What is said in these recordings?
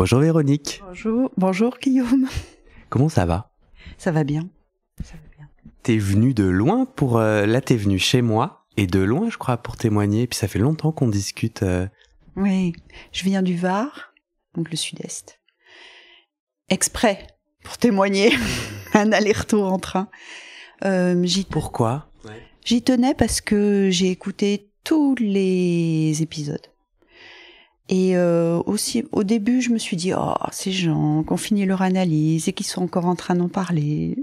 Bonjour Véronique. Bonjour Guillaume. Comment ça va? Ça va bien. Ça va bien. T'es venu de loin pour... là, t'es venu chez moi, et de loin, je crois, pour témoigner. Puis ça fait longtemps qu'on discute. Oui, je viens du Var, donc le sud-est. Exprès, pour témoigner. Un aller-retour en train. Pourquoi? J'y tenais parce que j'ai écouté tous les épisodes. Et aussi, au début, je me suis dit, oh, ces gens qui ont fini leur analyse et qui sont encore en train d'en parler.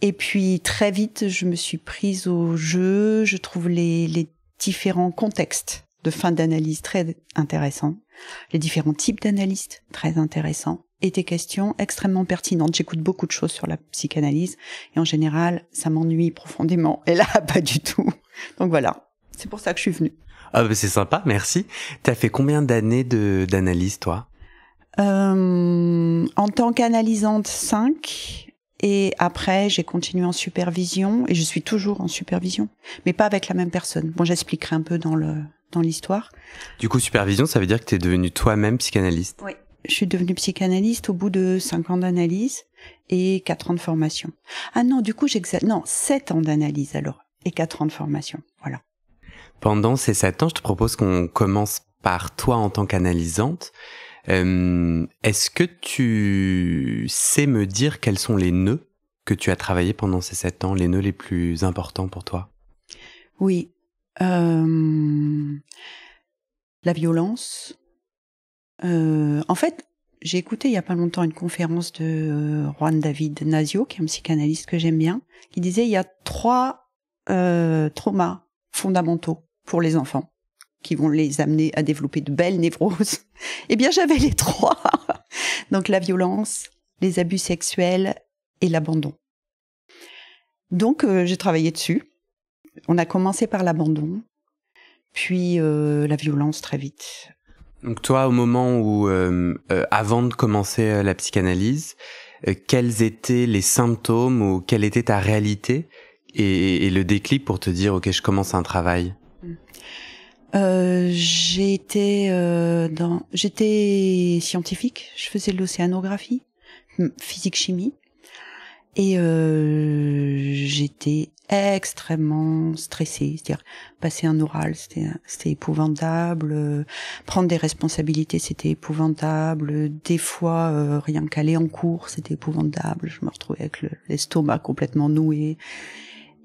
Et puis, très vite, je me suis prise au jeu. Je trouve les différents contextes de fin d'analyse très intéressants. Les différents types d'analystes très intéressants. Et tes questions extrêmement pertinentes. J'écoute beaucoup de choses sur la psychanalyse. Et en général, ça m'ennuie profondément. Et là, pas du tout. Donc voilà, c'est pour ça que je suis venue. Ah bah c'est sympa, merci. T'as fait combien d'années d'analyse, toi? En tant qu'analysante, 5. Et après, j'ai continué en supervision. Et je suis toujours en supervision. Mais pas avec la même personne. Bon, j'expliquerai un peu dans l'histoire. Du coup, supervision, ça veut dire que t'es devenue toi-même psychanalyste? Oui. Je suis devenue psychanalyste au bout de 5 ans d'analyse et 4 ans de formation. Ah non, du coup, 7 ans d'analyse alors. Et 4 ans de formation. Voilà. Pendant ces 7 ans, je te propose qu'on commence par toi en tant qu'analysante. Est-ce que tu sais me dire quels sont les nœuds que tu as travaillés pendant ces 7 ans, les nœuds les plus importants pour toi? Oui. La violence. En fait, j'ai écouté il y a pas longtemps une conférence de Juan David Nasio, qui est un psychanalyste que j'aime bien, qui disait il y a 3 traumas fondamentaux pour les enfants, qui vont les amener à développer de belles névroses. Eh bien, j'avais les 3. Donc, la violence, les abus sexuels et l'abandon. Donc, j'ai travaillé dessus. On a commencé par l'abandon, puis la violence très vite. Donc toi, au moment où, avant de commencer la psychanalyse, quels étaient les symptômes ou quelle était ta réalité et le déclic pour te dire, ok, je commence un travail? J'étais scientifique, je faisais de l'océanographie, physique-chimie, et j'étais extrêmement stressée. C'est-à-dire, passer un oral, c'était épouvantable, prendre des responsabilités, c'était épouvantable, des fois, rien qu'aller en cours, c'était épouvantable, je me retrouvais avec l'estomac complètement noué.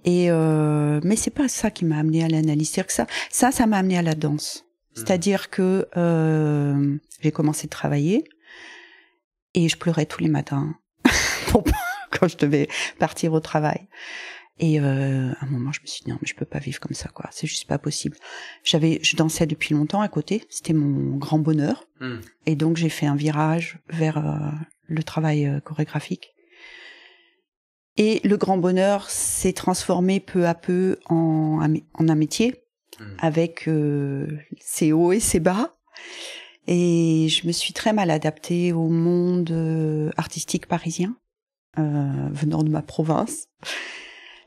Et mais c'est pas ça qui m'a amené à l'analyse. C'est-à-dire que ça m'a amené à la danse. C'est-à-dire que j'ai commencé de travailler et je pleurais tous les matins quand je devais partir au travail. Et à un moment, je me suis dit non, mais je peux pas vivre comme ça, quoi. C'est juste pas possible. Je dansais depuis longtemps à côté. C'était mon grand bonheur. Et donc j'ai fait un virage vers le travail chorégraphique. Et le grand bonheur s'est transformé peu à peu en un métier, avec ses hauts et ses bas. Et je me suis très mal adaptée au monde artistique parisien, venant de ma province.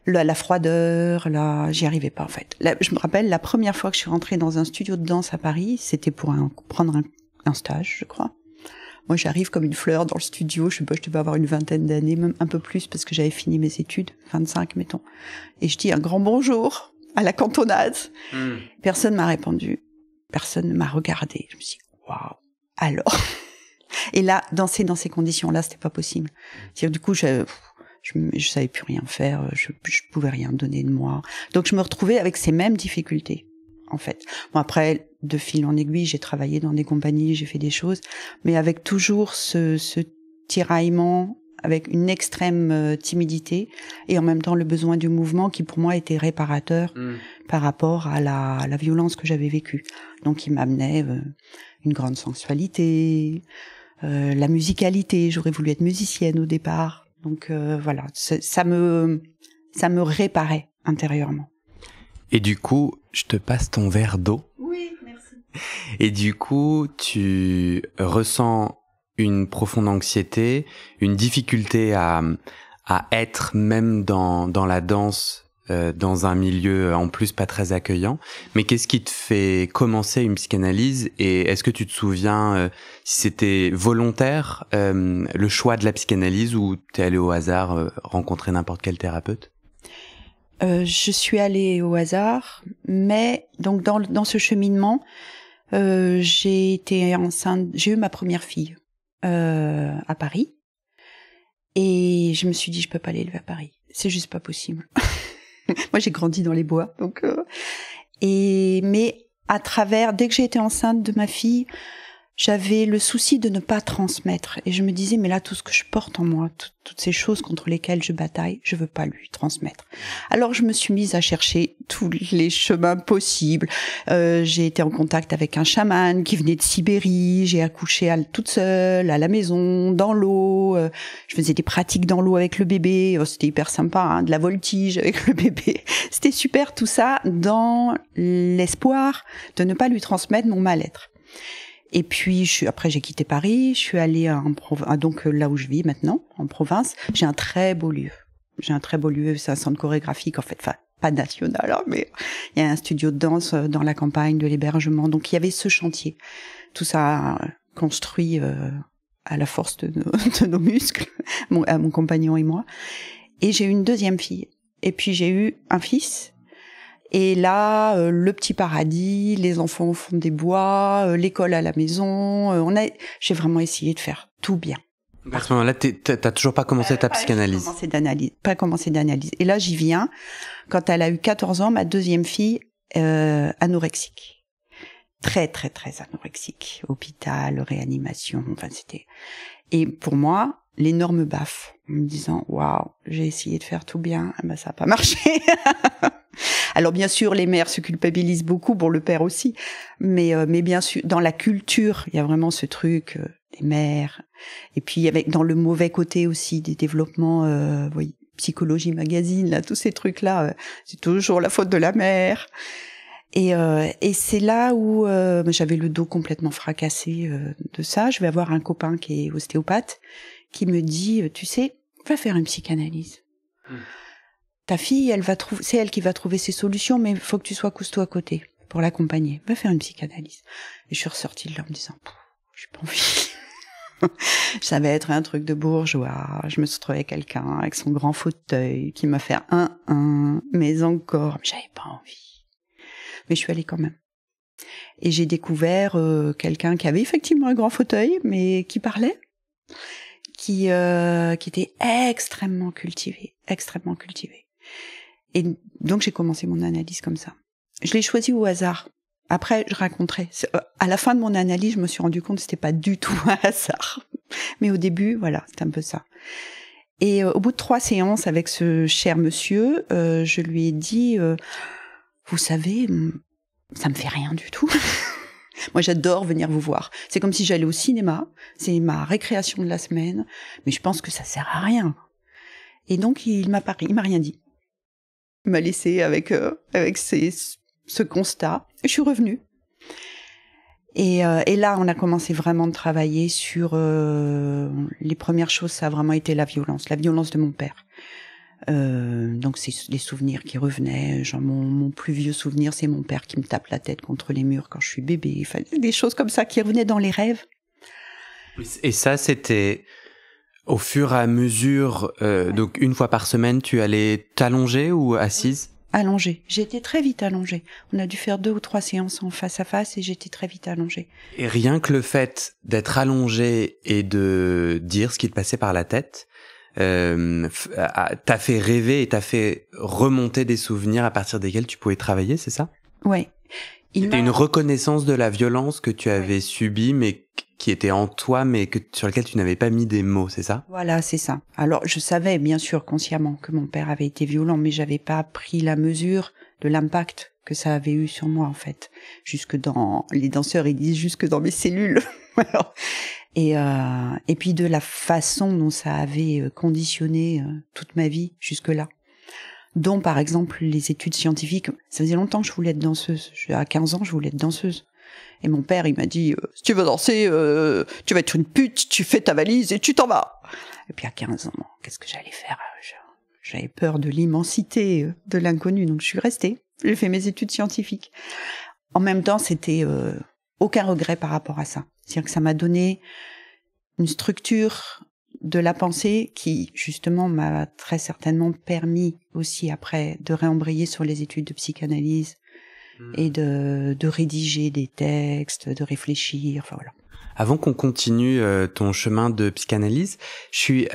La froideur, j'y arrivais pas en fait. Je me rappelle, la première fois que je suis rentrée dans un studio de danse à Paris, c'était pour prendre un stage, je crois. Moi, j'arrive comme une fleur dans le studio. Je sais pas, je devais avoir une vingtaine d'années, même un peu plus, parce que j'avais fini mes études, 25, mettons. Et je dis un grand bonjour à la cantonade. Personne m'a répondu. Personne ne m'a regardé. Je me suis dit, waouh. Alors. Et là, danser dans ces conditions-là, c'était pas possible. C'est-à-dire, du coup, je savais plus rien faire. Je pouvais rien donner de moi. Donc, je me retrouvais avec ces mêmes difficultés, en fait. Bon, après, de fil en aiguille, j'ai travaillé dans des compagnies, j'ai fait des choses, mais avec toujours ce tiraillement, avec une extrême timidité, et en même temps le besoin du mouvement qui pour moi était réparateur par rapport à la violence que j'avais vécue. Donc il m'amenait une grande sensualité, la musicalité, j'aurais voulu être musicienne au départ. Donc voilà, ça me réparait intérieurement. Et du coup, je te passe ton verre d'eau. Oui, merci. Et du coup, tu ressens une profonde anxiété, une difficulté à être même dans la danse dans un milieu en plus pas très accueillant. Mais qu'est-ce qui te fait commencer une psychanalyse, et est-ce que tu te souviens si c'était volontaire le choix de la psychanalyse, ou t'es allé au hasard rencontrer n'importe quel thérapeute? Je suis allée au hasard, mais donc dans ce cheminement, j'ai été enceinte, j'ai eu ma première fille à Paris, et je me suis dit je peux pas l'élever à Paris, c'est juste pas possible. Moi, j'ai grandi dans les bois, donc mais à travers, dès que j'ai été enceinte de ma fille, j'avais le souci de ne pas transmettre, et je me disais mais là, tout ce que je porte en moi, toutes ces choses contre lesquelles je bataille, je veux pas lui transmettre. Alors je me suis mise à chercher tous les chemins possibles. J'ai été en contact avec un chaman qui venait de Sibérie, j'ai accouché toute seule à la maison, dans l'eau, je faisais des pratiques dans l'eau avec le bébé, c'était hyper sympa, hein, de la voltige avec le bébé, c'était super, tout ça dans l'espoir de ne pas lui transmettre mon mal-être. Et puis après j'ai quitté Paris, je suis allée donc là où je vis maintenant, en province. J'ai un très beau lieu. C'est un centre chorégraphique en fait, enfin pas national, hein, mais il y a un studio de danse dans la campagne, de l'hébergement. Donc il y avait ce chantier. Tout ça construit à la force de nos muscles, mon compagnon et moi. Et j'ai eu une deuxième fille. Et puis j'ai eu un fils. Et là, le petit paradis, les enfants au fond des bois, l'école à la maison. J'ai vraiment essayé de faire tout bien. À ce moment-là, t'as toujours pas commencé ta psychanalyse. Pas commencé d'analyse. Et là, j'y viens. Quand elle a eu 14 ans, ma deuxième fille, anorexique. Très, très, très anorexique. Hôpital, réanimation, enfin c'était... Et pour moi, l'énorme baffe, en me disant, waouh, j'ai essayé de faire tout bien, ben ça a pas marché. Alors bien sûr, les mères se culpabilisent beaucoup, bon le père aussi, mais bien sûr, dans la culture, il y a vraiment ce truc des mères. Et puis avec dans le mauvais côté aussi des développements, oui, Psychologie Magazine, là, tous ces trucs là, c'est toujours la faute de la mère. Et c'est là où j'avais le dos complètement fracassé de ça. Je vais avoir un copain qui est ostéopathe qui me dit, tu sais, va faire une psychanalyse. Ta fille, c'est elle qui va trouver ses solutions, mais il faut que tu sois costaud à côté pour l'accompagner. Va faire une psychanalyse. Et je suis ressortie de là en me disant, j'ai pas envie. Ça va être un truc de bourgeois. Je me suis retrouvée avec quelqu'un avec son grand fauteuil qui m'a fait mais encore, j'avais pas envie. Mais je suis allée quand même. Et j'ai découvert quelqu'un qui avait effectivement un grand fauteuil, mais qui parlait, qui était extrêmement cultivé. Et donc j'ai commencé mon analyse comme ça. Je l'ai choisi au hasard. Après, je raconterai. À la fin de mon analyse, je me suis rendu compte que c'était pas du tout un hasard. Mais au début, voilà, c'était un peu ça. Et au bout de 3 séances avec ce cher monsieur, je lui ai dit, vous savez, ça me fait rien du tout. Moi, j'adore venir vous voir. C'est comme si j'allais au cinéma. C'est ma récréation de la semaine. Mais je pense que ça sert à rien. Et donc, il m'a rien dit. Il m'a laissé avec ce constat. Je suis revenue. Et là, on a commencé vraiment de travailler sur les premières choses. Ça a vraiment été la violence de mon père. Donc c'est les souvenirs qui revenaient. Genre mon plus vieux souvenir, c'est mon père qui me tape la tête contre les murs quand je suis bébé. Enfin, des choses comme ça qui revenaient dans les rêves. Et ça, c'était au fur et à mesure. Donc une fois par semaine, tu allais t'allonger ou assise? Allongée. J'étais très vite allongée. On a dû faire 2 ou 3 séances en face à face et j'étais très vite allongée. Et rien que le fait d'être allongée et de dire ce qui te passait par la tête, t'as fait rêver et t'as fait remonter des souvenirs à partir desquels tu pouvais travailler, c'est ça? Ouais. C'était une reconnaissance de la violence que tu avais subie, mais qui était en toi, mais sur laquelle tu n'avais pas mis des mots, c'est ça? Voilà, c'est ça. Alors, je savais bien sûr consciemment que mon père avait été violent, mais j'avais pas pris la mesure de l'impact que ça avait eu sur moi, en fait. Les danseurs, ils disent jusque dans mes cellules. Et puis de la façon dont ça avait conditionné toute ma vie jusque-là. Dont, par exemple, les études scientifiques. Ça faisait longtemps que je voulais être danseuse. À 15 ans, je voulais être danseuse. Et mon père, il m'a dit, si tu veux danser, tu vas être une pute, tu fais ta valise et tu t'en vas. Et puis à 15 ans, qu'est-ce que j'allais faire? j'avais peur de l'immensité de l'inconnu, donc je suis restée. J'ai fait mes études scientifiques. En même temps, c'était aucun regret par rapport à ça. C'est-à-dire que ça m'a donné une structure de la pensée qui, justement, m'a très certainement permis aussi après de réembrayer sur les études de psychanalyse et de rédiger des textes, de réfléchir, enfin voilà. Avant qu'on continue ton chemin de psychanalyse, j'ai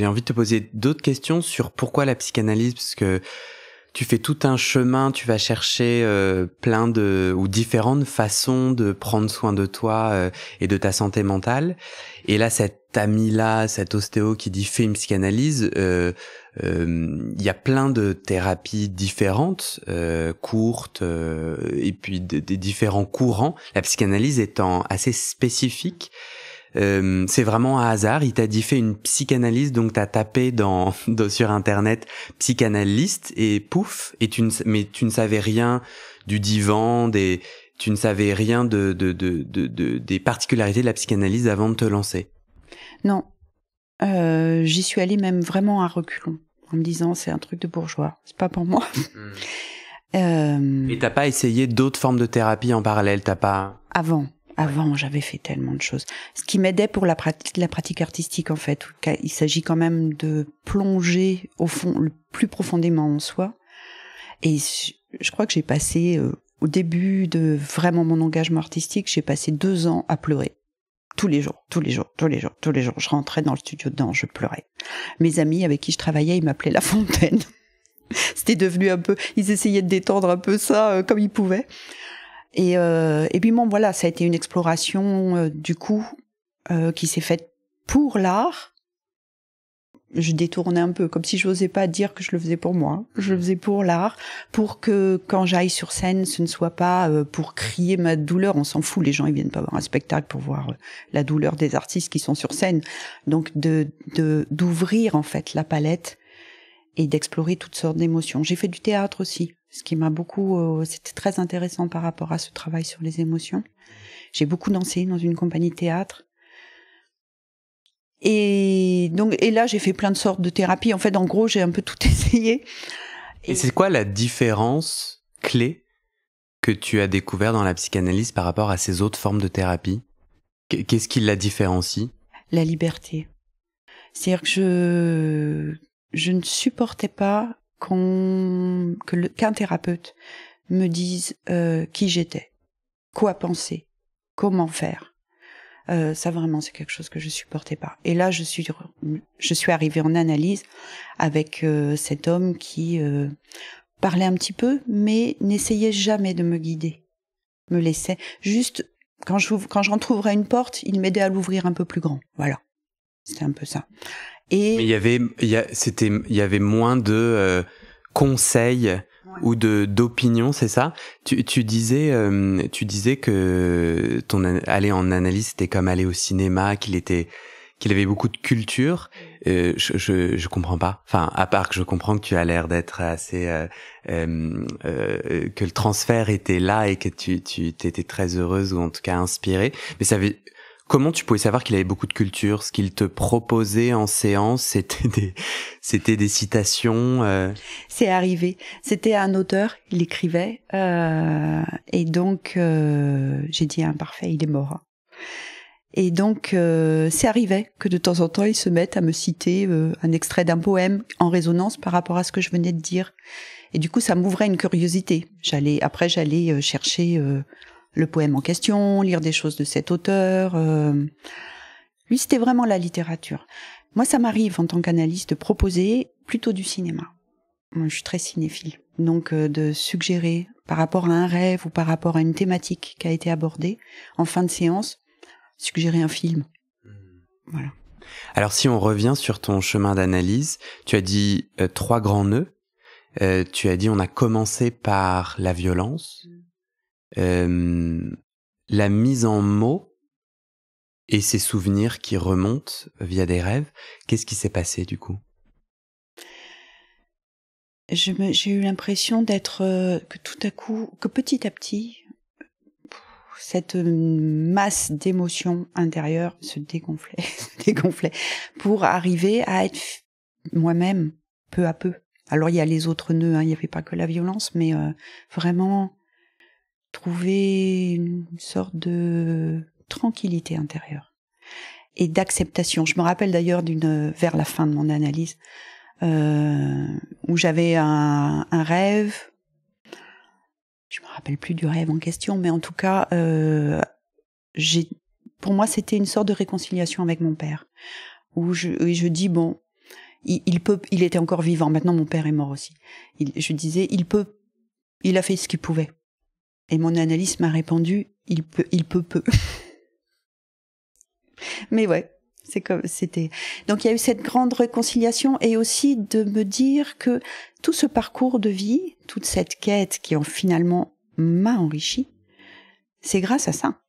envie de te poser d'autres questions sur pourquoi la psychanalyse, parce que tu fais tout un chemin, tu vas chercher différentes façons de prendre soin de toi et de ta santé mentale. Et là, cet ami-là, cet ostéo qui dit fais une psychanalyse, il y a plein de thérapies différentes, courtes, et puis des différents courants. La psychanalyse étant assez spécifique. C'est vraiment un hasard, il t'a dit fais une psychanalyse, donc t'as tapé sur internet psychanalyste et pouf, mais tu ne savais rien du divan, tu ne savais rien des particularités de la psychanalyse avant de te lancer. Non, j'y suis allée même vraiment à reculons, en me disant c'est un truc de bourgeois, c'est pas pour moi. Et t'as pas essayé d'autres formes de thérapie en parallèle, t'as pas... Avant, j'avais fait tellement de choses. Ce qui m'aidait pour la pratique artistique, en fait, il s'agit quand même de plonger au fond, le plus profondément en soi. Et je crois que j'ai passé, au début de vraiment mon engagement artistique, j'ai passé 2 ans à pleurer. Tous les jours. Je rentrais dans le studio de danse, je pleurais. Mes amis avec qui je travaillais, ils m'appelaient La Fontaine. C'était devenu un peu, ils essayaient de détendre un peu ça comme ils pouvaient. Et puis bon, voilà, ça a été une exploration du coup qui s'est faite pour l'art. Je détournais un peu, comme si je n'osais pas dire que je le faisais pour moi. Je le faisais pour l'art, pour que quand j'aille sur scène, ce ne soit pas pour crier ma douleur. On s'en fout, les gens ils viennent pas voir un spectacle pour voir la douleur des artistes qui sont sur scène. Donc d'ouvrir en fait la palette et d'explorer toutes sortes d'émotions. J'ai fait du théâtre aussi, ce qui m'a beaucoup... c'était très intéressant par rapport à ce travail sur les émotions. J'ai beaucoup dansé dans une compagnie de théâtre. Et là, j'ai fait plein de sortes de thérapies. En fait, en gros, j'ai un peu tout essayé. Et c'est quoi la différence clé que tu as découvert dans la psychanalyse par rapport à ces autres formes de thérapie? Qu'est-ce qui la différencie? La liberté. C'est-à-dire que je ne supportais pas qu'un thérapeute me dise qui j'étais, quoi penser, comment faire. Ça vraiment c'est quelque chose que je supportais pas. Et là je suis arrivée en analyse avec cet homme qui parlait un petit peu, mais n'essayait jamais de me guider, me laissait juste quand j'entrouvrais une porte, il m'aidait à l'ouvrir un peu plus grand. Voilà, c'était un peu ça. Mais il y avait moins de conseils ou d'opinions, c'est ça? Tu disais que aller en analyse c'était comme aller au cinéma, qu'il avait beaucoup de culture. Je comprends pas. Enfin, à part que je comprends que tu as l'air d'être assez que le transfert était là et que tu étais très heureuse ou en tout cas inspirée. Mais comment tu pouvais savoir qu'il avait beaucoup de culture? Ce qu'il te proposait en séance, c'était des citations. C'est arrivé. C'était un auteur, il écrivait, et donc j'ai dit imparfait, il est mort. Et donc c'est arrivé que de temps en temps il se mette à me citer un extrait d'un poème en résonance par rapport à ce que je venais de dire. Et du coup ça m'ouvrait une curiosité. J'allais chercher le poème en question, lire des choses de cet auteur. Lui, c'était vraiment la littérature. Moi, ça m'arrive en tant qu'analyste de proposer plutôt du cinéma. Moi, je suis très cinéphile. Donc, de suggérer par rapport à un rêve ou par rapport à une thématique qui a été abordée en fin de séance, suggérer un film. Voilà. Alors, si on revient sur ton chemin d'analyse, tu as dit 3 grands nœuds. Tu as dit on a commencé par la violence. La mise en mots et ces souvenirs qui remontent via des rêves, qu'est-ce qui s'est passé du coup? J'ai eu l'impression d'être que tout à coup, que petit à petit, cette masse d'émotions intérieures se dégonflait pour arriver à être moi-même peu à peu. Alors il y a les autres nœuds, hein, il n'y avait pas que la violence, mais vraiment trouver une sorte de tranquillité intérieure et d'acceptation. Je me rappelle d'ailleurs vers la fin de mon analyse où j'avais un rêve. Je me rappelle plus du rêve en question, mais en tout cas, pour moi, c'était une sorte de réconciliation avec mon père, où je dis bon, il était encore vivant. Maintenant, mon père est mort aussi. Je disais, il a fait ce qu'il pouvait. Et mon analyste m'a répondu, il peut peu. Mais ouais, c'était. Donc il y a eu cette grande réconciliation et aussi de me dire que tout ce parcours de vie, toute cette quête qui finalement m'a enrichi, c'est grâce à ça.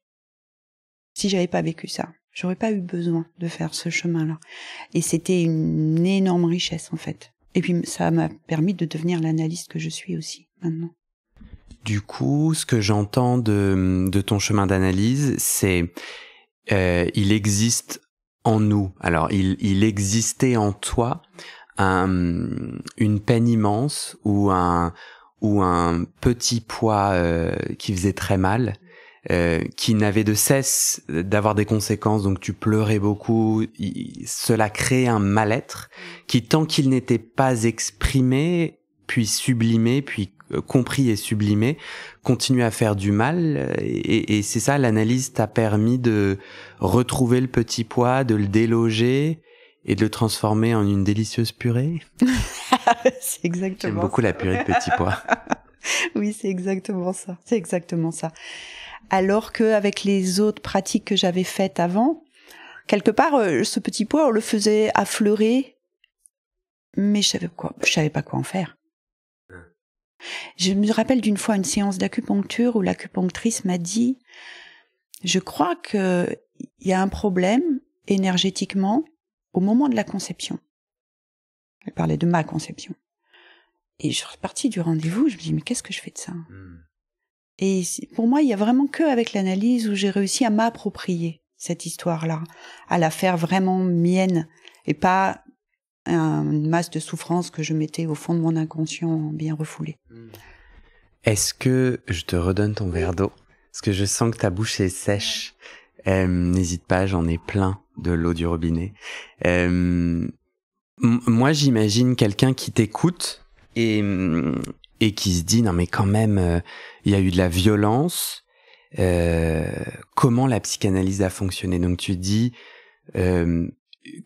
Si j'avais pas vécu ça, j'aurais pas eu besoin de faire ce chemin-là. Et c'était une énorme richesse en fait. Et puis ça m'a permis de devenir l'analyste que je suis aussi maintenant. Du coup, ce que j'entends de ton chemin d'analyse, c'est il existe en nous. Alors, il existait en toi une peine immense ou un petit poids qui faisait très mal, qui n'avait de cesse d'avoir des conséquences. Donc, tu pleurais beaucoup. Cela créait un mal-être qui, tant qu'il n'était pas exprimé, puis sublimé, puis compris et sublimé, continue à faire du mal, et c'est ça, l'analyse t'a permis de retrouver le petit pois, de le déloger et de le transformer en une délicieuse purée. C'est exactement. J'aime beaucoup la purée de petits pois. Oui, c'est exactement ça. C'est exactement ça. Alors que avec les autres pratiques que j'avais faites avant, quelque part, ce petit pois, on le faisait affleurer, mais je savais pas quoi en faire. Je me rappelle d'une fois une séance d'acupuncture où l'acupunctrice m'a dit « Je crois qu'il y a un problème énergétiquement au moment de la conception. » Elle parlait de ma conception. Et je suis repartie du rendez-vous, je me dis « Mais qu'est-ce que je fais de ça ?» Et pour moi, il y a vraiment qu'avec l'analyse où j'ai réussi à m'approprier cette histoire-là, à la faire vraiment mienne et pas une masse de souffrance que je mettais au fond de mon inconscient bien refoulé. Est-ce que je te redonne ton verre d'eau? Parce que je sens que ta bouche est sèche. N'hésite pas, j'en ai plein de l'eau du robinet. Moi, j'imagine quelqu'un qui t'écoute et qui se dit non mais quand même, il y a eu de la violence. Comment la psychanalyse a fonctionné? Donc tu dis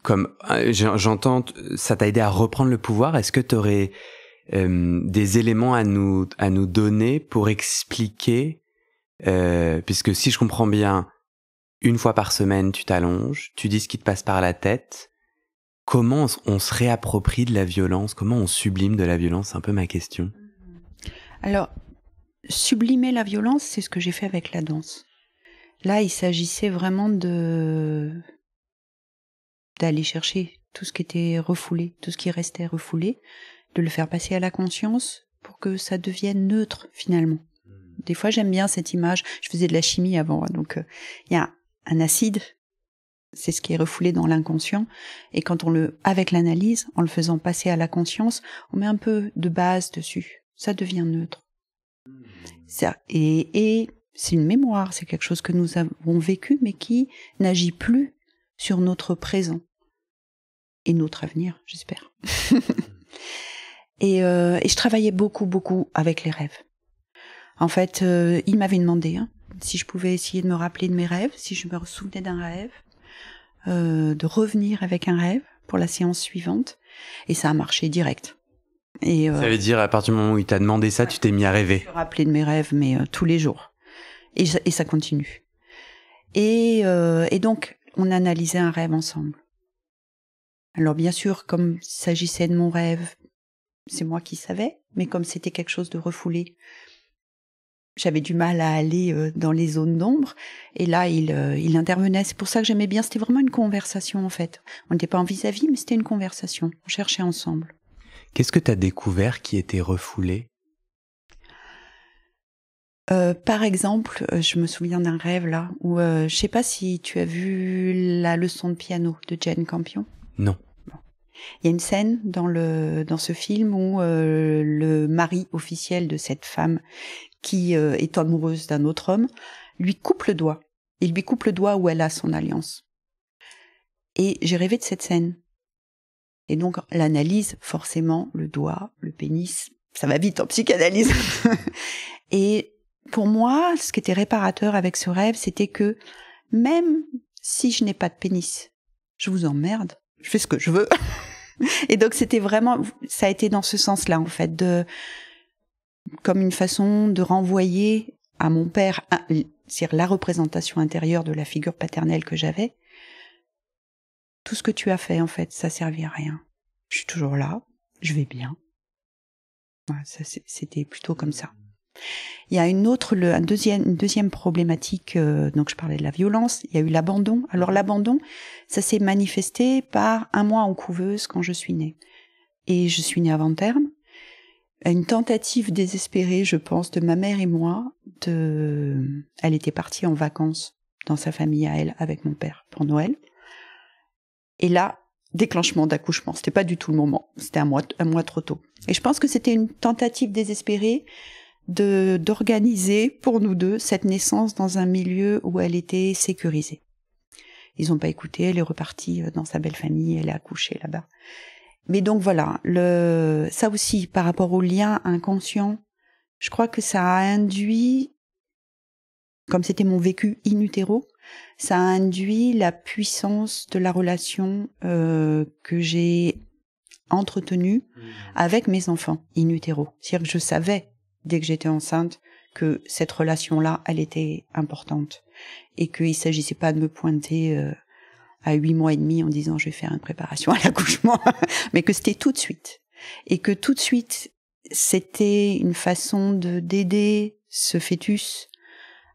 comme j'entends, ça t'a aidé à reprendre le pouvoir. Est-ce que tu aurais des éléments à nous donner pour expliquer, puisque si je comprends bien, une fois par semaine tu t'allonges, tu dis ce qui te passe par la tête. Comment on se réapproprie de la violence? Comment on sublime de la violence? C'est un peu ma question. Alors, sublimer la violence, c'est ce que j'ai fait avec la danse. Là, il s'agissait vraiment d'aller chercher tout ce qui était refoulé, tout ce qui restait refoulé, de le faire passer à la conscience pour que ça devienne neutre finalement. Des fois, j'aime bien cette image. Je faisais de la chimie avant, donc il y a un acide, c'est ce qui est refoulé dans l'inconscient, et quand avec l'analyse, en le faisant passer à la conscience, on met un peu de base dessus. Ça devient neutre. Ça, et c'est une mémoire, c'est quelque chose que nous avons vécu, mais qui n'agit plus sur notre présent et notre avenir, j'espère. Et je travaillais beaucoup avec les rêves. En fait, il m'avait demandé si je pouvais essayer de me rappeler de mes rêves, si je me souvenais d'un rêve, de revenir avec un rêve pour la séance suivante, et ça a marché direct. Et, ça veut dire, à partir du moment où il t'a demandé ça, tu t'es mis à rêver. Je me rappelais de mes rêves, mais tous les jours. Et ça continue. Et donc, on analysait un rêve ensemble. Alors bien sûr, comme il s'agissait de mon rêve, c'est moi qui savais, mais comme c'était quelque chose de refoulé, j'avais du mal à aller dans les zones d'ombre, et là, il intervenait. C'est pour ça que j'aimais bien, c'était vraiment une conversation en fait. On n'était pas en vis-à-vis, mais c'était une conversation. On cherchait ensemble. Qu'est-ce que tu as découvert qui était refoulé? Par exemple, je me souviens d'un rêve là où je sais pas si tu as vu la leçon de piano de Jane Campion. Non. Il y a une scène dans ce film où le mari officiel de cette femme qui est amoureuse d'un autre homme lui coupe le doigt. Il lui coupe le doigt où elle a son alliance. Et j'ai rêvé de cette scène. Et donc l'analyse, forcément, le doigt, le pénis, ça va vite en psychanalyse. Et pour moi, ce qui était réparateur avec ce rêve, c'était que même si je n'ai pas de pénis, je vous emmerde, je fais ce que je veux. Et donc c'était vraiment, ça a été dans ce sens-là en fait, comme une façon de renvoyer à mon père, c'est-à-dire la représentation intérieure de la figure paternelle que j'avais. Tout ce que tu as fait en fait, ça servit à rien. Je suis toujours là, je vais bien. Ouais, ça, c'était plutôt comme ça. Il y a une deuxième problématique, donc je parlais de la violence, il y a eu l'abandon. Alors l'abandon, ça s'est manifesté par 1 mois en couveuse quand je suis née. Et je suis née avant terme. Une tentative désespérée, je pense, de ma mère et moi, elle était partie en vacances dans sa famille à elle, avec mon père, pour Noël. Et là, déclenchement d'accouchement, c'était pas du tout le moment, c'était un mois trop tôt. Et je pense que c'était une tentative désespérée d'organiser pour nous deux cette naissance dans un milieu où elle était sécurisée. Ils n'ont pas écouté, elle est repartie dans sa belle famille, elle est accouchée là-bas. Mais donc voilà, ça aussi, par rapport au lien inconscient, je crois que ça a induit, comme c'était mon vécu in utero, ça a induit la puissance de la relation que j'ai entretenue avec mes enfants in utero. C'est-à-dire que je savais, dès que j'étais enceinte, que cette relation-là, elle était importante. Et qu'il ne s'agissait pas de me pointer à 8 mois et demi en disant je vais faire une préparation à l'accouchement, mais que c'était tout de suite. Et que tout de suite, c'était une façon d'aider ce fœtus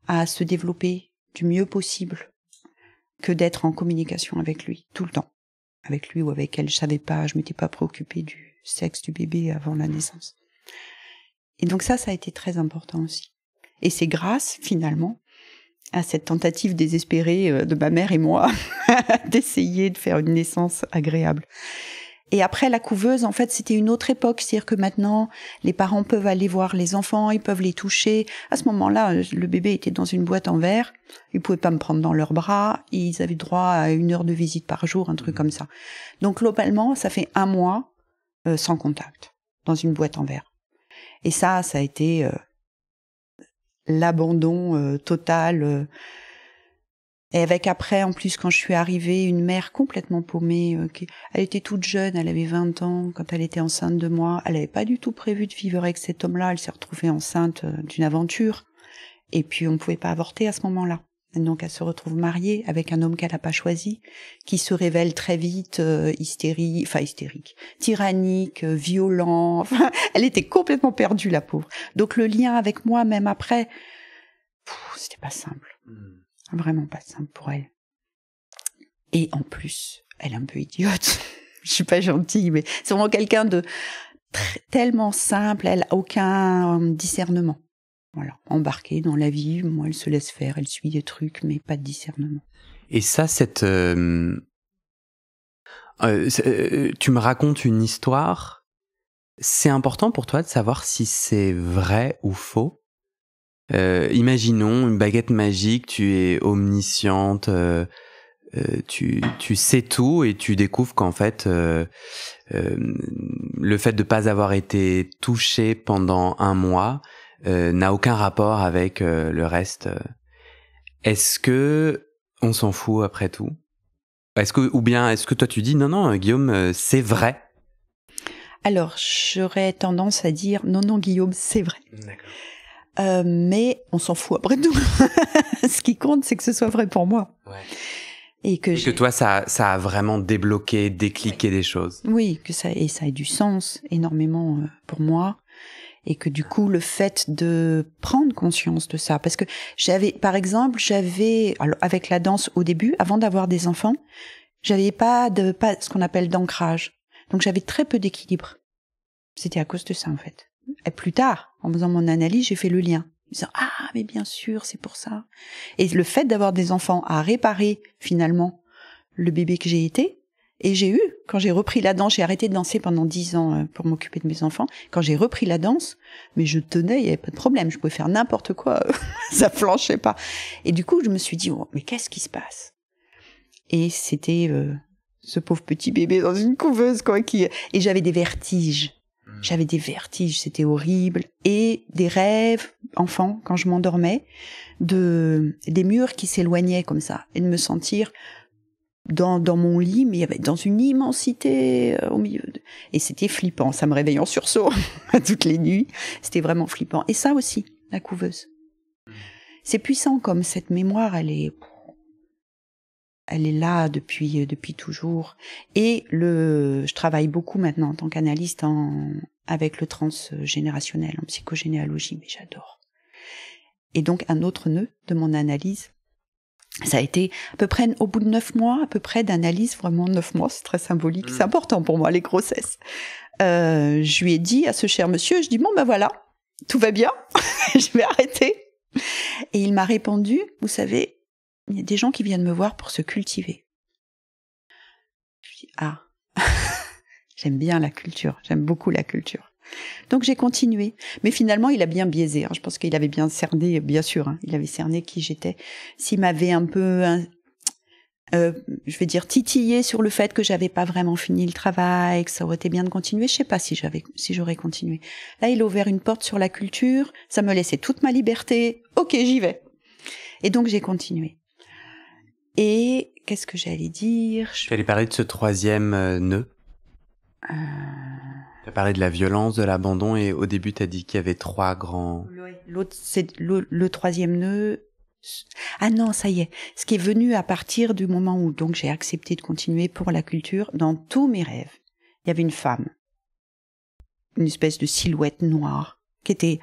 à se développer du mieux possible que d'être en communication avec lui, tout le temps. Avec lui ou avec elle, je savais pas, je m'étais pas préoccupée du sexe du bébé avant la naissance. Et donc ça a été très important aussi. Et c'est grâce, finalement, à cette tentative désespérée de ma mère et moi d'essayer de faire une naissance agréable. Et après la couveuse, en fait, c'était une autre époque, c'est-à-dire que maintenant, les parents peuvent aller voir les enfants, ils peuvent les toucher. À ce moment-là, le bébé était dans une boîte en verre, ils pouvaient pas me prendre dans leurs bras, ils avaient droit à 1 heure de visite par jour, un truc comme ça. Donc globalement, ça fait 1 mois sans contact, dans une boîte en verre. Et ça a été l'abandon total. Et avec après, en plus, quand je suis arrivée, une mère complètement paumée. Elle était toute jeune, elle avait 20 ans quand elle était enceinte de moi. Elle n'avait pas du tout prévu de vivre avec cet homme-là. Elle s'est retrouvée enceinte d'une aventure. Et puis, on ne pouvait pas avorter à ce moment-là. Donc, elle se retrouve mariée avec un homme qu'elle n'a pas choisi, qui se révèle très vite hystérique, tyrannique, violent. Enfin, elle était complètement perdue, la pauvre. Donc, le lien avec moi, même après, c'était pas simple. Vraiment pas simple pour elle. Et en plus, elle est un peu idiote. Je suis pas gentille, mais c'est vraiment quelqu'un de tellement simple, elle a aucun discernement. Voilà, embarquée dans la vie, moi elle se laisse faire, elle suit des trucs, mais pas de discernement. Et ça, tu me racontes une histoire, c'est important pour toi de savoir si c'est vrai ou faux? Imaginons une baguette magique, tu es omnisciente, tu sais tout et tu découvres qu'en fait le fait de pas avoir été touché pendant 1 mois n'a aucun rapport avec le reste. Est-ce que on s'en fout après tout? Est-ce que toi tu dis non Guillaume, c'est vrai? Alors j'aurais tendance à dire non Guillaume, c'est vrai. D'accord. Mais on s'en fout après tout. Ce qui compte, c'est que ce soit vrai pour moi. Ouais. Et que toi, ça a vraiment débloqué, décliqué des choses. Oui, ça a du sens énormément pour moi. Et que du coup, le fait de prendre conscience de ça, parce que par exemple, alors, avec la danse au début, avant d'avoir des enfants, j'avais pas ce qu'on appelle d'ancrage. Donc j'avais très peu d'équilibre. C'était à cause de ça, en fait. Et plus tard, en faisant mon analyse, j'ai fait le lien. disant ah mais bien sûr c'est pour ça. Et le fait d'avoir des enfants a réparé finalement le bébé que j'ai été. Et j'ai eu, quand j'ai repris la danse, j'ai arrêté de danser pendant 10 ans pour m'occuper de mes enfants. Quand j'ai repris la danse, mais je tenais, il y avait pas de problème, je pouvais faire n'importe quoi, ça flanchait pas. Et du coup, je me suis dit, oh, mais qu'est-ce qui se passe? Et c'était ce pauvre petit bébé dans une couveuse, quoi, et j'avais des vertiges. J'avais des vertiges, c'était horrible. Et des rêves, enfant, quand je m'endormais, des murs qui s'éloignaient comme ça, et de me sentir dans mon lit, mais il y avait dans une immensité au milieu. Et c'était flippant, ça me réveillait en sursaut toutes les nuits. C'était vraiment flippant. Et ça aussi, la couveuse. C'est puissant comme cette mémoire, elle est là depuis toujours. Et je travaille beaucoup maintenant en tant qu'analyste avec le transgénérationnel, en psychogénéalogie, mais j'adore. Et donc, un autre nœud de mon analyse, ça a été à peu près, au bout de 9 mois, à peu près d'analyse, vraiment 9 mois, c'est très symbolique, c'est important pour moi, les grossesses. Je lui ai dit à ce cher monsieur, je dis, bon ben voilà, tout va bien, je vais arrêter. Et il m'a répondu, vous savez, il y a des gens qui viennent me voir pour se cultiver. Je dis, ah, j'aime bien la culture, j'aime beaucoup la culture. Donc j'ai continué, mais finalement il a bien biaisé. Je pense qu'il avait bien cerné, bien sûr, il avait cerné qui j'étais. S'il m'avait un peu, je vais dire titillé sur le fait que j'avais pas vraiment fini le travail, que ça aurait été bien de continuer, je sais pas si j'aurais continué. Là il a ouvert une porte sur la culture, ça me laissait toute ma liberté. Ok, j'y vais. Et donc j'ai continué. Et qu'est-ce que j'allais dire? Tu allais parler de ce troisième nœud. Tu as parlé de la violence, de l'abandon, et au début, tu as dit qu'il y avait 3 grands... L'autre, c'est le troisième nœud. Ah non, ça y est. Ce qui est venu à partir du moment où donc j'ai accepté de continuer pour la culture, dans tous mes rêves, il y avait une femme. Une espèce de silhouette noire qui était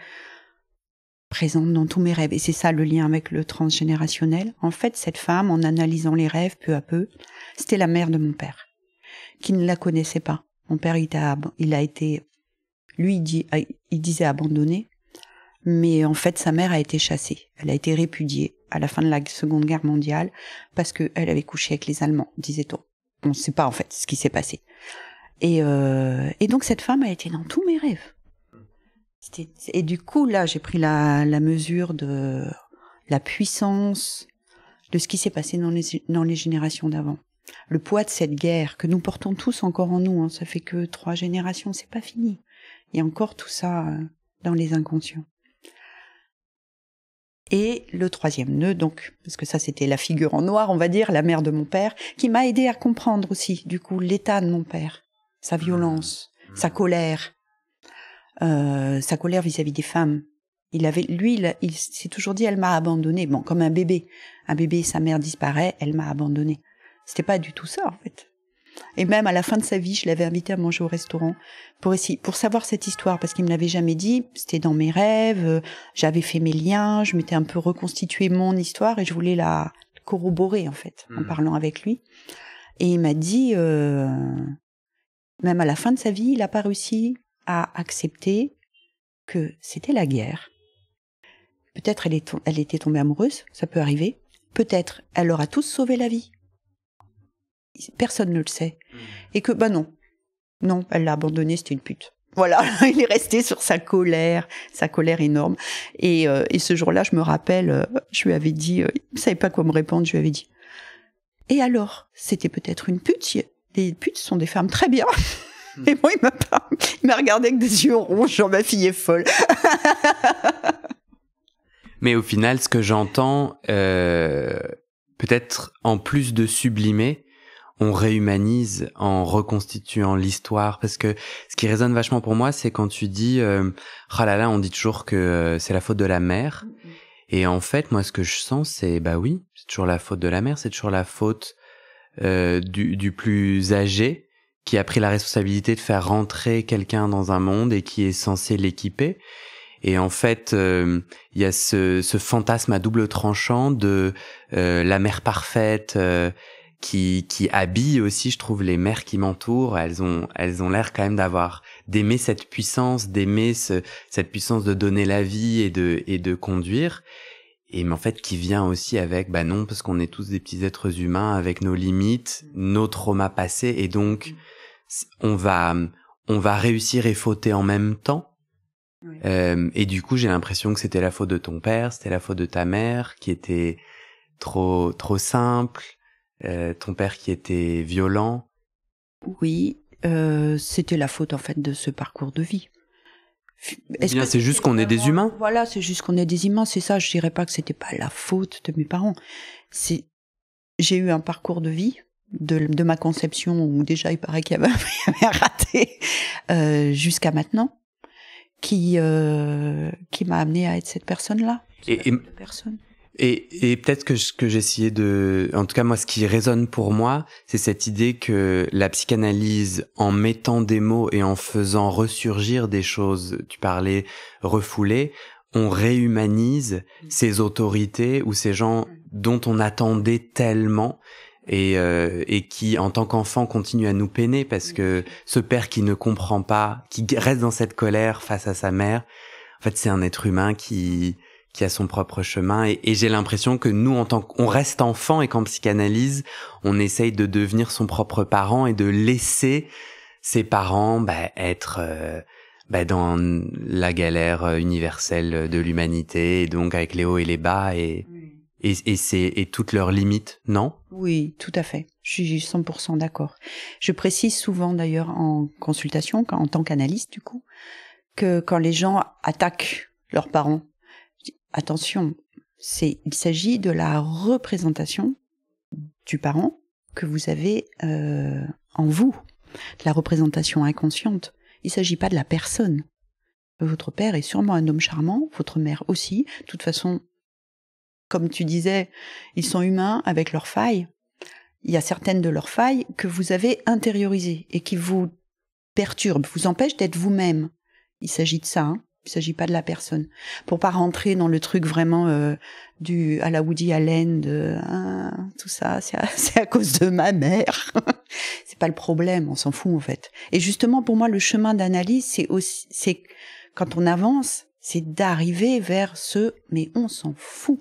présente dans tous mes rêves. Et c'est ça le lien avec le transgénérationnel. En fait, cette femme, en analysant les rêves peu à peu, c'était la mère de mon père, qui ne la connaissait pas. Mon père, il a été, lui, il disait abandonné, mais en fait, sa mère a été chassée. Elle a été répudiée à la fin de la Seconde Guerre mondiale parce qu'elle avait couché avec les Allemands, disait-on. On ne sait pas, en fait, ce qui s'est passé. Et donc, cette femme a été dans tous mes rêves. Et du coup, là, j'ai pris la mesure de la puissance de ce qui s'est passé dans les générations d'avant. Le poids de cette guerre que nous portons tous encore en nous, ça fait que 3 générations, c'est pas fini. Il y a encore tout ça dans les inconscients. Et le troisième nœud, donc, parce que ça c'était la figure en noir, on va dire, la mère de mon père, qui m'a aidé à comprendre aussi, du coup, l'état de mon père, sa violence, sa colère vis-à-vis des femmes. Il s'est toujours dit, elle m'a abandonné. Bon, comme un bébé, sa mère disparaît, elle m'a abandonné. C'était pas du tout ça, en fait. Et même à la fin de sa vie, je l'avais invité à manger au restaurant pour savoir cette histoire, parce qu'il me l'avait jamais dit. C'était dans mes rêves, j'avais fait mes liens, je m'étais un peu reconstitué mon histoire et je voulais la corroborer, en fait, en parlant avec lui. Et il m'a dit, même à la fin de sa vie, il n'a pas réussi à accepter que c'était la guerre. Peut-être elle était tombée amoureuse, ça peut arriver. Peut-être elle leur a tous sauvé la vie. Personne ne le sait. Et que, non, elle l'a abandonné, c'était une pute. Voilà, il est resté sur sa colère énorme. Et ce jour-là, je me rappelle, je lui avais dit, il ne savait pas quoi me répondre, je lui avais dit, et alors, c'était peut-être une pute. Les putes sont des femmes très bien. Et moi, il m'a regardé avec des yeux ronds, genre ma fille est folle. Mais au final, ce que j'entends, peut-être en plus de sublimer, on réhumanise en reconstituant l'histoire, parce que ce qui résonne vachement pour moi, c'est quand tu dis oh là là, on dit toujours que c'est la faute de la mère, et en fait moi ce que je sens c'est bah oui, c'est toujours la faute de la mère, c'est toujours la faute du plus âgé qui a pris la responsabilité de faire rentrer quelqu'un dans un monde et qui est censé l'équiper. Et en fait, il y a ce fantasme à double tranchant de la mère parfaite qui habille aussi, je trouve, les mères qui m'entourent. Elles ont l'air quand même d'aimer cette puissance, d'aimer cette puissance de donner la vie et de conduire. Mais en fait, qui vient aussi avec, non, parce qu'on est tous des petits êtres humains avec nos limites, nos traumas passés, et donc, on va réussir et fauter en même temps. Oui. Et du coup, j'ai l'impression que c'était la faute de ton père, c'était la faute de ta mère, qui était trop simple, ton père qui était violent. Oui, c'était la faute en fait de ce parcours de vie. C'est juste qu'on est des humains. Voilà, c'est juste qu'on est des humains, c'est ça. Je dirais pas que c'était pas la faute de mes parents. J'ai eu un parcours de vie de ma conception où déjà il paraît qu'il y avait raté jusqu'à maintenant, qui m'a amené à être cette personne-là. Et peut-être que ce que j'essayais en tout cas moi, ce qui résonne pour moi, c'est cette idée que la psychanalyse, en mettant des mots et en faisant ressurgir des choses, tu parlais refoulées, on réhumanise ces autorités ou ces gens dont on attendait tellement et qui, en tant qu'enfant, continuent à nous peiner parce que ce père qui ne comprend pas, qui reste dans cette colère face à sa mère, en fait, c'est un être humain qui a son propre chemin et j'ai l'impression que nous, on reste enfant et qu'en psychanalyse, on essaye de devenir son propre parent et de laisser ses parents être dans la galère universelle de l'humanité et donc avec les hauts et les bas et toutes leurs limites, non ? Oui, tout à fait. Je suis 100% d'accord. Je précise souvent d'ailleurs en consultation, en tant qu'analyste du coup, que quand les gens attaquent leurs parents, attention, il s'agit de la représentation du parent que vous avez en vous, de la représentation inconsciente. Il ne s'agit pas de la personne. Votre père est sûrement un homme charmant, votre mère aussi. De toute façon, comme tu disais, ils sont humains avec leurs failles. Il y a certaines de leurs failles que vous avez intériorisées et qui vous perturbent, vous empêchent d'être vous-même. Il s'agit de ça, hein. Il s'agit pas de la personne. Pour pas rentrer dans le truc vraiment à la Woody Allen tout ça, c'est à cause de ma mère. C'est pas le problème, on s'en fout en fait. Et justement pour moi le chemin d'analyse c'est quand on avance, c'est d'arriver vers mais on s'en fout.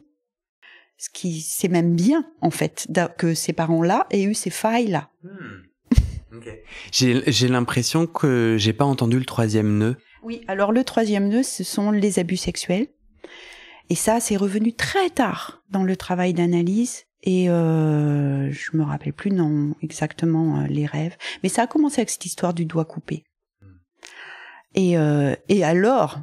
C'est même bien en fait que ces parents-là aient eu ces failles-là. Okay. J'ai l'impression que j'ai pas entendu le troisième nœud. Oui, alors le troisième nœud, ce sont les abus sexuels. Et ça, c'est revenu très tard dans le travail d'analyse. Et je me rappelle plus exactement les rêves. Mais ça a commencé avec cette histoire du doigt coupé. Et alors,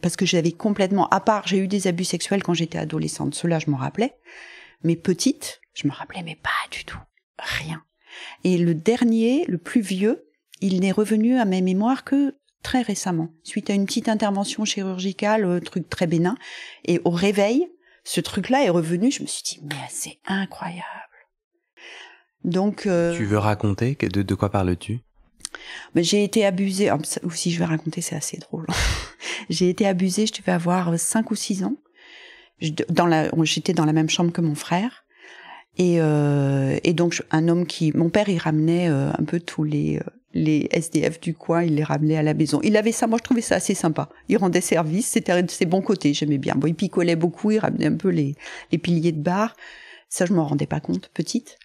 parce que j'avais complètement, à part, j'ai eu des abus sexuels quand j'étais adolescente. Ceux-là, je m'en rappelais. Mais petite, je me rappelais, mais pas du tout. Rien. Et le dernier, le plus vieux, il n'est revenu à mes mémoires que très récemment, suite à une petite intervention chirurgicale, truc très bénin. Et au réveil, ce truc-là est revenu, je me suis dit, mais c'est incroyable. Donc, tu veux raconter de quoi parles-tu ? J'ai été abusée, ou si je vais raconter, c'est assez drôle. J'ai été abusée, je devais avoir 5 ou 6 ans. J'étais dans la même chambre que mon frère. Et donc, mon père, il ramenait un peu tous les SDF du coin, il les ramenait à la maison. Il avait ça, moi je trouvais ça assez sympa. Il rendait service, c'était un de ses bons côtés, j'aimais bien. Bon, il picolait beaucoup, il ramenait un peu les piliers de bar. Ça, je m'en rendais pas compte, petite.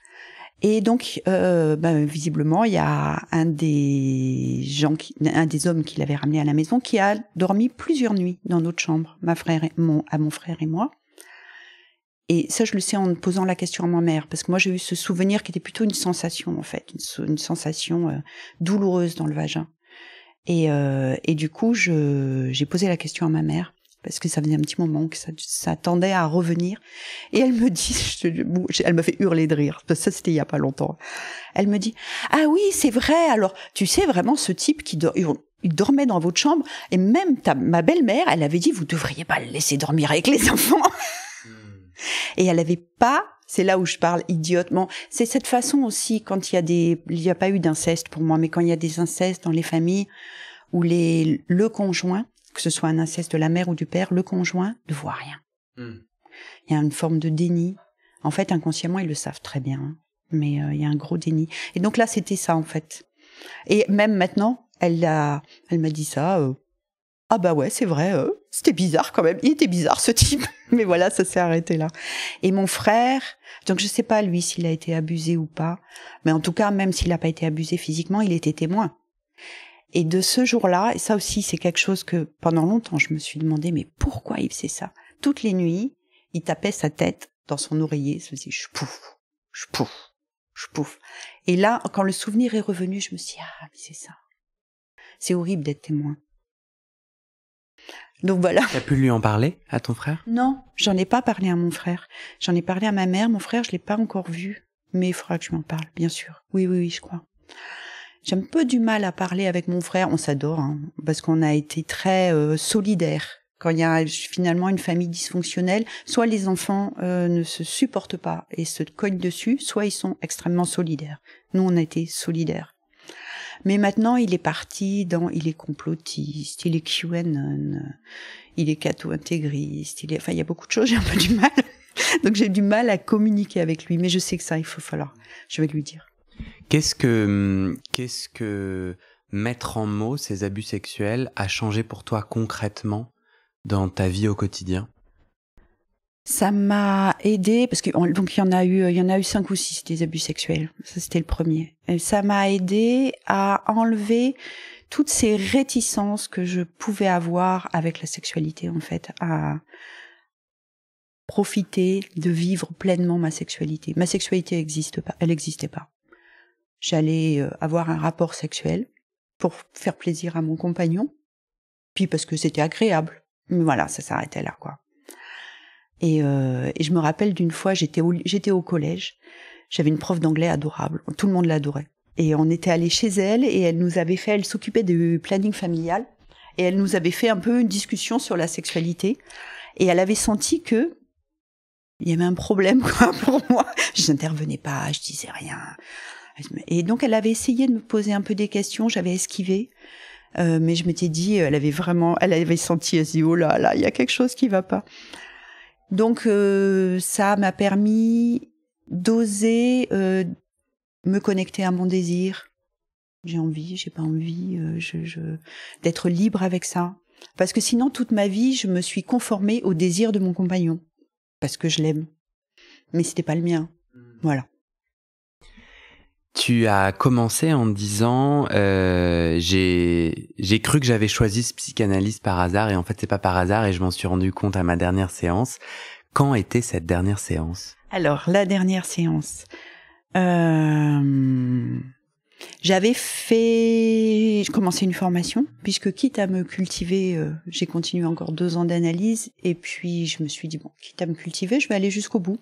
Et donc, visiblement, il y a un des hommes qui l'avait ramené à la maison qui a dormi plusieurs nuits dans notre chambre, à mon frère et moi. Et ça, je le sais en posant la question à ma mère, parce que moi, j'ai eu ce souvenir qui était plutôt une sensation, en fait, une sensation douloureuse dans le vagin. Et du coup, j'ai posé la question à ma mère, parce que ça faisait un petit moment que ça tendait à revenir. Et elle me dit, elle me fait hurler de rire, parce que ça, c'était il y a pas longtemps. Elle me dit, ah oui, c'est vrai, alors, tu sais, vraiment, ce type il dormait dans votre chambre, et même ma belle-mère, elle avait dit, vous devriez pas le laisser dormir avec les enfants. Et elle avait pas, c'est là où je parle idiotement, c'est cette façon aussi quand il y a pas eu d'inceste pour moi, mais quand il y a des incestes dans les familles où le conjoint, que ce soit un inceste de la mère ou du père, le conjoint ne voit rien. Il y a une forme de déni. En fait, inconsciemment, ils le savent très bien. Mais il y a un gros déni. Et donc là, c'était ça, en fait. Et même maintenant, elle m'a dit ça. Ah bah ouais, c'est vrai, c'était bizarre quand même. Il était bizarre, ce type. Mais voilà, ça s'est arrêté là. Et mon frère, donc je sais pas, lui, s'il a été abusé ou pas. Mais en tout cas, même s'il n'a pas été abusé physiquement, il était témoin. Et de ce jour-là, et ça aussi, c'est quelque chose que pendant longtemps, je me suis demandé, mais pourquoi il faisait ça? Toutes les nuits, il tapait sa tête dans son oreiller, il se faisait ch'pouf, ch'pouf, ch'pouf. Et là, quand le souvenir est revenu, je me suis dit, ah, mais c'est ça. C'est horrible d'être témoin. Donc voilà. T'as pu lui en parler à ton frère? Non, j'en ai pas parlé à mon frère. J'en ai parlé à ma mère. Mon frère, je l'ai pas encore vu. Mais il faudra que je m'en parle, bien sûr. Oui, je crois. J'ai un peu du mal à parler avec mon frère. On s'adore, hein, parce qu'on a été très solidaires. Quand il y a finalement une famille dysfonctionnelle, soit les enfants ne se supportent pas et se cognent dessus, soit ils sont extrêmement solidaires. Nous, on a été solidaires. Mais maintenant, il est parti il est complotiste, il est QAnon, il est catho-intégriste, il y a beaucoup de choses, j'ai un peu du mal. Donc j'ai du mal à communiquer avec lui, mais je sais que ça, je vais lui dire. Qu'est-ce que mettre en mots ces abus sexuels a changé pour toi concrètement dans ta vie au quotidien? Ça m'a aidé parce que donc il y en a eu 5 ou 6 des abus sexuels. Ça c'était le premier. Et ça m'a aidé à enlever toutes ces réticences que je pouvais avoir avec la sexualité, en fait, à profiter de vivre pleinement ma sexualité. Ma sexualité elle n'existait pas. J'allais avoir un rapport sexuel pour faire plaisir à mon compagnon, puis parce que c'était agréable. Mais voilà, ça s'arrêtait là, quoi. Et je me rappelle d'une fois, j'étais au collège, j'avais une prof d'anglais adorable, tout le monde l'adorait. Et on était allé chez elle et elle s'occupait du planning familial et elle nous avait fait un peu une discussion sur la sexualité et elle avait senti que il y avait un problème, quoi, pour moi. Je n'intervenais pas, je disais rien. Et donc elle avait essayé de me poser un peu des questions, j'avais esquivé. Mais je m'étais dit, elle avait senti, elle s'est dit, oh là, il y a quelque chose qui va pas. Donc ça m'a permis d'oser me connecter à mon désir. J'ai envie, j'ai pas envie, d'être libre avec ça. Parce que sinon, toute ma vie, je me suis conformée au désir de mon compagnon. Parce que je l'aime. Mais c'était pas le mien. Voilà. Tu as commencé en disant j'ai cru que j'avais choisi ce psychanalyste par hasard et en fait c'est pas par hasard et je m'en suis rendu compte à ma dernière séance. Quand était cette dernière séance? Alors la dernière séance, j'ai commencé une formation puisque quitte à me cultiver, j'ai continué encore 2 ans d'analyse et puis je me suis dit bon, quitte à me cultiver, je vais aller jusqu'au bout.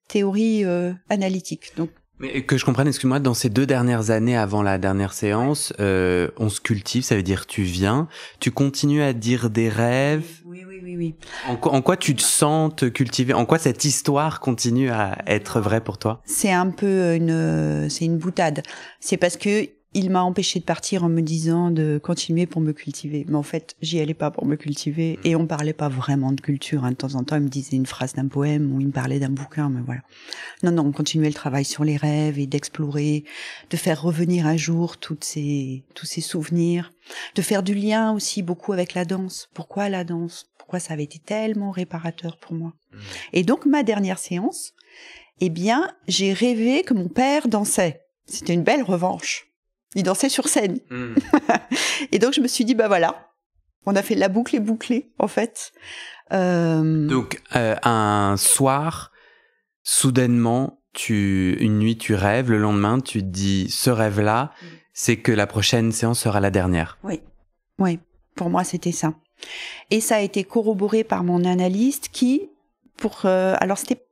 Théorie analytique. Donc mais que je comprenne, excuse-moi, dans ces 2 dernières années avant la dernière séance, on se cultive, ça veut dire tu viens, tu continues à dire des rêves. Oui. En quoi tu te sens te cultiver? En quoi cette histoire continue à être vraie pour toi? C'est un peu une boutade. C'est parce que il m'a empêché de partir en me disant de continuer pour me cultiver. Mais en fait, j'y allais pas pour me cultiver. Et on parlait pas vraiment de culture. Hein. De temps en temps, il me disait une phrase d'un poème ou il me parlait d'un bouquin, mais voilà. Non, on continuait le travail sur les rêves et d'explorer, de faire revenir à jour tous ces souvenirs, de faire du lien aussi beaucoup avec la danse. Pourquoi la danse? Pourquoi ça avait été tellement réparateur pour moi? Et donc, ma dernière séance, eh bien, j'ai rêvé que mon père dansait. C'était une belle revanche. Il dansait sur scène. Et donc, je me suis dit, bah voilà, on a fait la boucle est bouclée, en fait. Donc, un soir, soudainement, une nuit, tu rêves, le lendemain, tu te dis, ce rêve-là, c'est que la prochaine séance sera la dernière. Oui, pour moi, c'était ça. Et ça a été corroboré par mon analyste qui, alors c'était,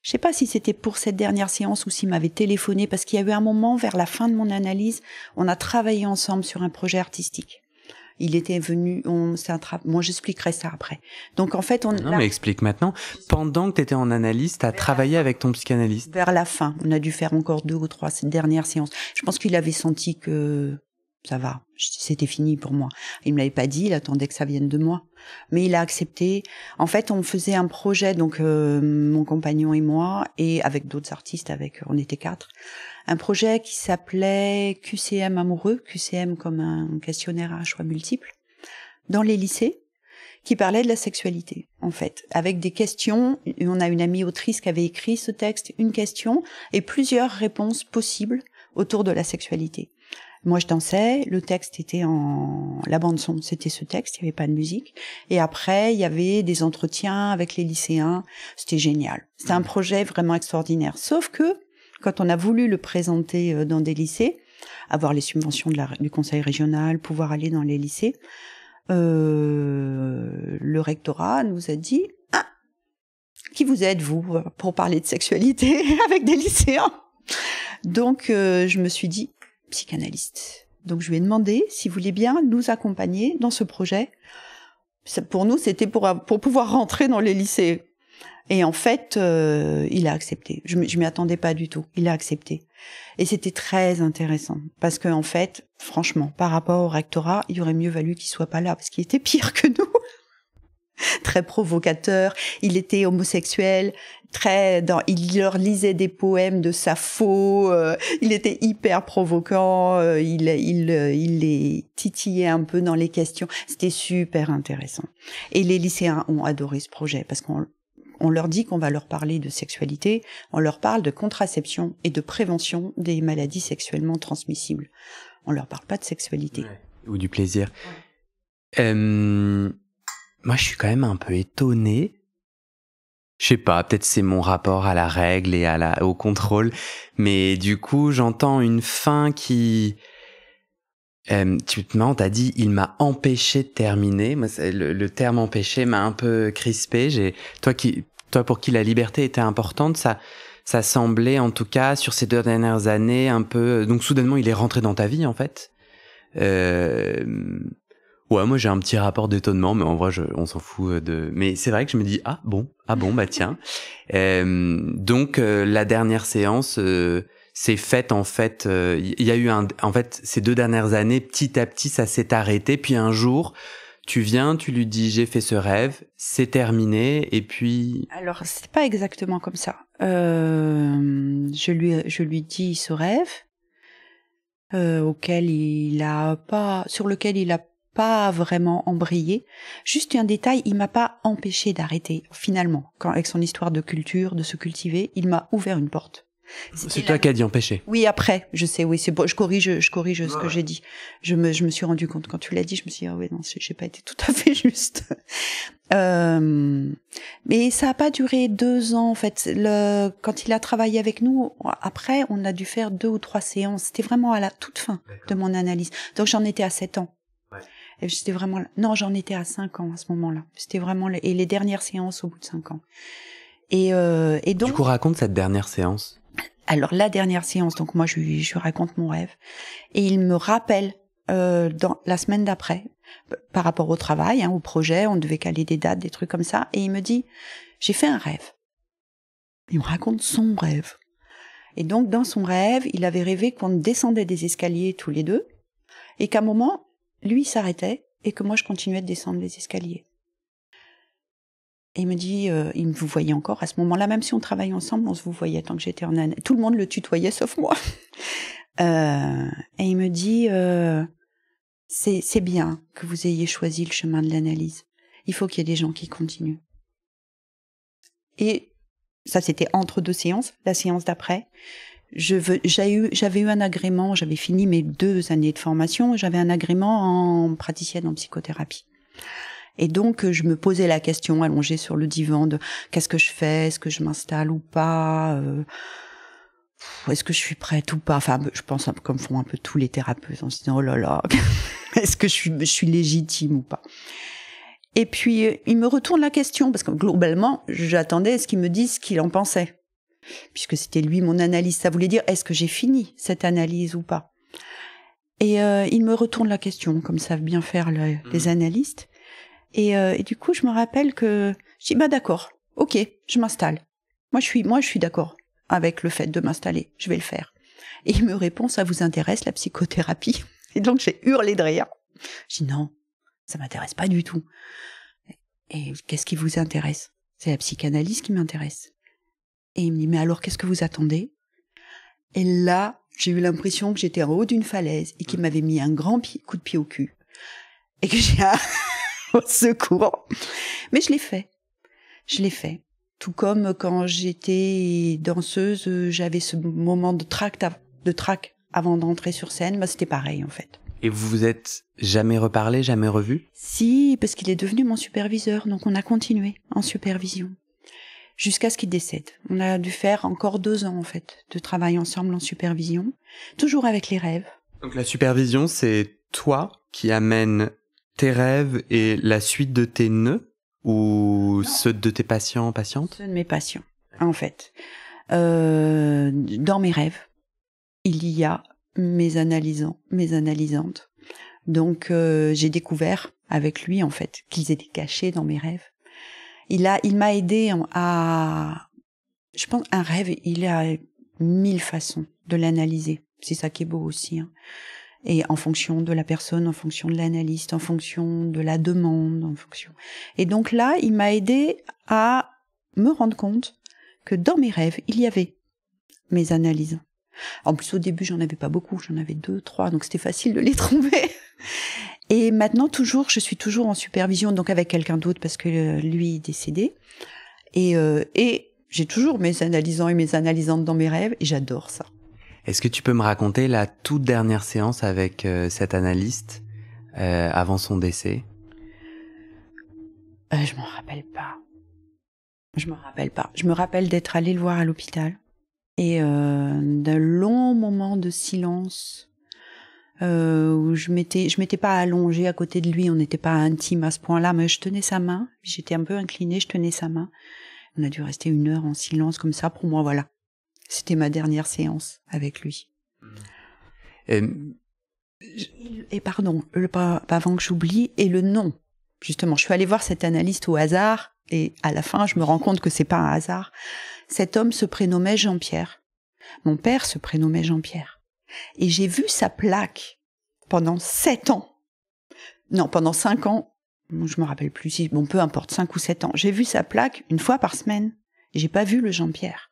je sais pas si c'était pour cette dernière séance ou s'il m'avait téléphoné, parce qu'il y a eu un moment, vers la fin de mon analyse, on a travaillé ensemble sur un projet artistique. Il était venu, moi j'expliquerai ça après. Donc en fait, mais explique maintenant. Pendant que tu étais en analyse, tu as travaillé avec ton psychanalyste? Vers la fin, on a dû faire encore 2 ou 3 cette dernière séance. Je pense qu'il avait senti que ça va, c'était fini pour moi. Il me l'avait pas dit, il attendait que ça vienne de moi. Mais il a accepté. En fait, on faisait un projet, donc mon compagnon et moi, et avec d'autres artistes, on était 4, un projet qui s'appelait QCM amoureux, QCM comme un questionnaire à choix multiples, dans les lycées, qui parlait de la sexualité, en fait, avec des questions. Et on a une amie autrice qui avait écrit ce texte, une question et plusieurs réponses possibles autour de la sexualité. Moi, je dansais, le texte était la bande-son, c'était ce texte, il n'y avait pas de musique. Et après, il y avait des entretiens avec les lycéens, c'était génial. C'était un projet vraiment extraordinaire. Sauf que, quand on a voulu le présenter dans des lycées, avoir les subventions du conseil régional, pouvoir aller dans les lycées, le rectorat nous a dit « Ah, qui vous êtes, vous, pour parler de sexualité avec des lycéens ?» Donc, je me suis dit « Psychanalyste ». Donc, je lui ai demandé s'il voulait bien nous accompagner dans ce projet. Pour nous, c'était pour pouvoir rentrer dans les lycées. Et en fait, il a accepté. Je m'y attendais pas du tout. Il a accepté. Et c'était très intéressant. Parce que, en fait, franchement, par rapport au rectorat, il aurait mieux valu qu'il soit pas là, parce qu'il était pire que nous. Très provocateur. Il était homosexuel. Il leur lisait des poèmes de Sappho. Il était hyper provoquant. Il les titillait un peu dans les questions. C'était super intéressant. Et les lycéens ont adoré ce projet, parce qu'on leur dit qu'on va leur parler de sexualité, on leur parle de contraception et de prévention des maladies sexuellement transmissibles. On leur parle pas de sexualité. Ouais. Ou du plaisir. Moi, je suis quand même un peu étonné. Je sais pas, peut-être c'est mon rapport à la règle et au contrôle, mais du coup, j'entends une fin qui... t'as dit, il m'a empêché de terminer. Moi, le terme empêché m'a un peu crispé. Toi pour qui la liberté était importante, ça semblait, en tout cas, sur ces 2 dernières années, un peu... Donc, soudainement, il est rentré dans ta vie, en fait. Ouais, moi, j'ai un petit rapport d'étonnement, mais en vrai, on s'en fout Mais c'est vrai que je me dis, ah bon, bah tiens. Donc, la dernière séance... c'est fait, en fait, il y a eu en fait, ces 2 dernières années, petit à petit, ça s'est arrêté. Puis un jour, tu viens, tu lui dis, j'ai fait ce rêve, c'est terminé, et puis... Alors, c'est pas exactement comme ça. Je lui dis ce rêve, sur lequel il a pas vraiment embrayé. Juste un détail, il m'a pas empêché d'arrêter, finalement. Avec son histoire de culture, de se cultiver, il m'a ouvert une porte. C'est toi qui as dit empêcher. Oui, après, je sais, oui, c'est bon, je corrige ce que j'ai dit. Je me suis rendu compte quand tu l'as dit, je me suis dit, ah ouais, non, j'ai pas été tout à fait juste. Mais ça a pas duré 2 ans, en fait. Quand il a travaillé avec nous, après, on a dû faire 2 ou 3 séances. C'était vraiment à la toute fin de mon analyse. Donc, j'en étais à 7 ans. Ouais. Et c'était vraiment, non, j'en étais à 5 ans à ce moment-là. C'était vraiment, et les dernières séances au bout de 5 ans. Et donc. Du coup, raconte cette dernière séance. Alors, la dernière séance, donc moi, je lui raconte mon rêve. Et il me rappelle, dans la semaine d'après, par rapport au travail, au projet, on devait caler des dates, des trucs comme ça. Et il me dit, j'ai fait un rêve. Il me raconte son rêve. Et donc, dans son rêve, il avait rêvé qu'on descendait des escaliers tous les deux. Et qu'à un moment, lui, il s'arrêtait. Et que moi, je continuais de descendre les escaliers. Et il me dit, il me vous voyait encore à ce moment-là, même si on travaillait ensemble, on se vous voyait tant que j'étais en année. Tout le monde le tutoyait sauf moi. Et il me dit, c'est bien que vous ayez choisi le chemin de l'analyse. Il faut qu'il y ait des gens qui continuent. Et ça, c'était entre 2 séances. La séance d'après, j'avais eu un agrément, j'avais fini mes 2 années de formation, j'avais un agrément en praticienne en psychothérapie. Et donc, je me posais la question, allongée sur le divan, de qu'est-ce que je fais, est-ce que je m'installe ou pas, est-ce que je suis prête ou pas. Enfin, je pense comme font un peu tous les thérapeutes, en se disant, oh là là, est-ce que je suis légitime ou pas. Et puis, il me retourne la question, parce que globalement, j'attendais à ce qu'il me dise ce qu'il en pensait. Puisque c'était lui mon analyse. Ça voulait dire, est-ce que j'ai fini cette analyse ou pas. Et il me retourne la question, comme savent bien faire les analystes. Et du coup, je me rappelle que je dis, d'accord, ok, je m'installe. Moi, je suis d'accord avec le fait de m'installer. Je vais le faire. Et il me répond, ça vous intéresse, la psychothérapie? Et donc, j'ai hurlé de rire. Je dis non, ça m'intéresse pas du tout. Et qu'est-ce qui vous intéresse? C'est la psychanalyse qui m'intéresse. Et il me dit, mais alors, qu'est-ce que vous attendez? Et là, j'ai eu l'impression que j'étais en haut d'une falaise et qu'il m'avait mis un grand coup de pied au cul. Et que j'ai un au secours. Mais je l'ai fait. Je l'ai fait. Tout comme quand j'étais danseuse, j'avais ce moment de trac avant d'entrer sur scène. Bah, c'était pareil, en fait. Et vous vous êtes jamais reparlé, jamais revu? Si, parce qu'il est devenu mon superviseur. Donc, on a continué en supervision. Jusqu'à ce qu'il décède. On a dû faire encore 2 ans, en fait, de travail ensemble en supervision. Toujours avec les rêves. Donc, la supervision, c'est toi qui amènes tes rêves et la suite de tes nœuds? Ou ceux de tes patients, patientes? Ceux de mes patients, en fait. Dans mes rêves, il y a mes analysants, mes analysantes. Donc, j'ai découvert avec lui, en fait, qu'ils étaient cachés dans mes rêves. Il m'a aidé à... Je pense, un rêve, il a 1000 façons de l'analyser. C'est ça qui est beau aussi, hein. Et en fonction de la personne, en fonction de l'analyste, en fonction de la demande, en fonction. Et donc là, il m'a aidé à me rendre compte que dans mes rêves, il y avait mes analyses. En plus, au début, j'en avais pas beaucoup, j'en avais 2, 3, donc c'était facile de les trouver. Et maintenant, je suis toujours en supervision, donc avec quelqu'un d'autre, parce que lui est décédé. Et j'ai toujours mes analysants et mes analysantes dans mes rêves, et j'adore ça. Est-ce que tu peux me raconter la toute dernière séance avec cet analyste avant son décès? Je m'en rappelle pas. Je me rappelle d'être allée le voir à l'hôpital et d'un long moment de silence où je m'étais pas allongée à côté de lui, on n'était pas intime à ce point-là, mais je tenais sa main, j'étais un peu inclinée, je tenais sa main. On a dû rester 1 heure en silence comme ça. Pour moi, voilà. C'était ma dernière séance avec lui. Et pardon, pas avant que j'oublie, et le nom. Justement, je suis allée voir cet analyste au hasard, et à la fin, je me rends compte que c'est pas un hasard. Cet homme se prénommait Jean-Pierre. Mon père se prénommait Jean-Pierre. Et j'ai vu sa plaque pendant 7 ans. Non, pendant 5 ans. Je me rappelle plus si, bon, peu importe, 5 ou 7 ans. J'ai vu sa plaque 1 fois par semaine. Et j'ai pas vu le Jean-Pierre.